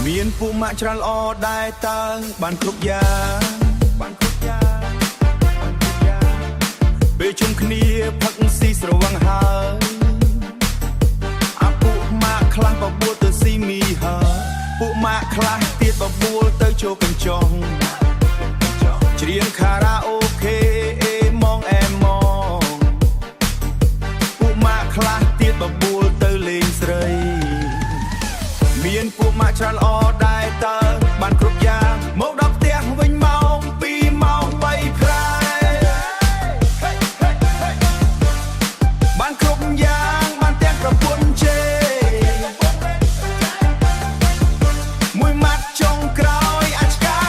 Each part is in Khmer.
មានពូម៉ាក់ច្រើនល្អដែរតើបានគ្រប់យ៉ាងពេលជុំគ្នាផឹកស៊ីស្រវឹងហើយអាពួកម៉ាក់ខ្លះបបួលទៅស៊ីមីហើយពួកម៉ាក់ខ្លះទៀតបបួលទៅចូលកញ្ចុងច្រៀងខារ៉ាអូខេអេម៉ងអែម៉ងពួកម៉ាក់ខ្លះទៀតបបួលទៅលេងស្រីមានពួកម៉ាក់ច្រើនល្អដែរតើបានគ្រប់យ៉ាងមកដល់ផ្ទះវិញម៉ោង2ម៉ោង3ព្រែបានគ្រប់យ៉ាងបានទាំងប្រពន្ធជេមួយម៉ាត់ចុងក្រោយអាចឆ្កែ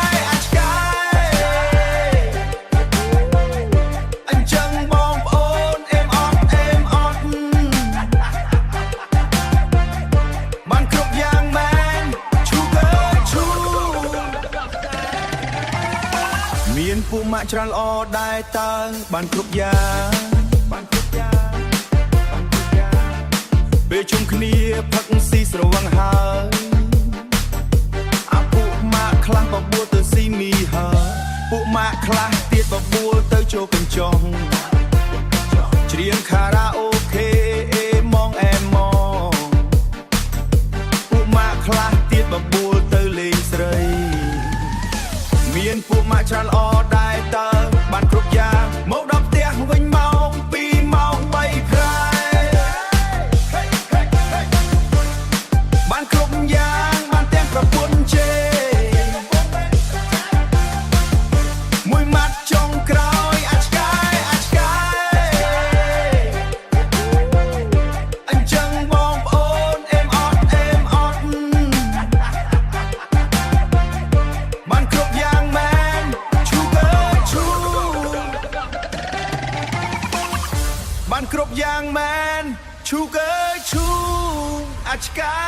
អញ្ចឹងបងប្អូនអេមអត់បានគ្រប់យ៉ាងមែនឈូកើឈូមានពូម៉ាក់ច្រើនល្អដែរតើបានគ្រប់យ៉ាងពេលជុំគ្នាផឹកស៊ីស្រវឹងហើយអាពួកម៉ាក់ខ្លះបបួលទៅស៊ីមីហើយពួកម៉ាក់ខ្លះទៀតបបួលទៅចូលកញ្ចុងច្រៀងខារ៉ាអូខេអេម៉ងអែម៉ងពួកម៉ាក់ខ្លះទៀតបបួលទៅលេងស្រីមានពួកម៉ាក់ច្រើនល្អដែរតើបានគ្រប់យ៉ាងមកដល់ផ្ទះវិញម៉ោង2ម៉ោង3ព្រែបានគ្រប់យ៉ាងបានទាំងប្រពន្ធជេមួយម៉ាត់ចុងក្រោយអាចឆ្កែអញ្ចឹងបងប្អូនអេមអត់បានគ្រប់យ៉ាងមែនឈូកើឈូបានគ្រប់យ៉ាងមែនឈូកើឈូអាចឆ្កែ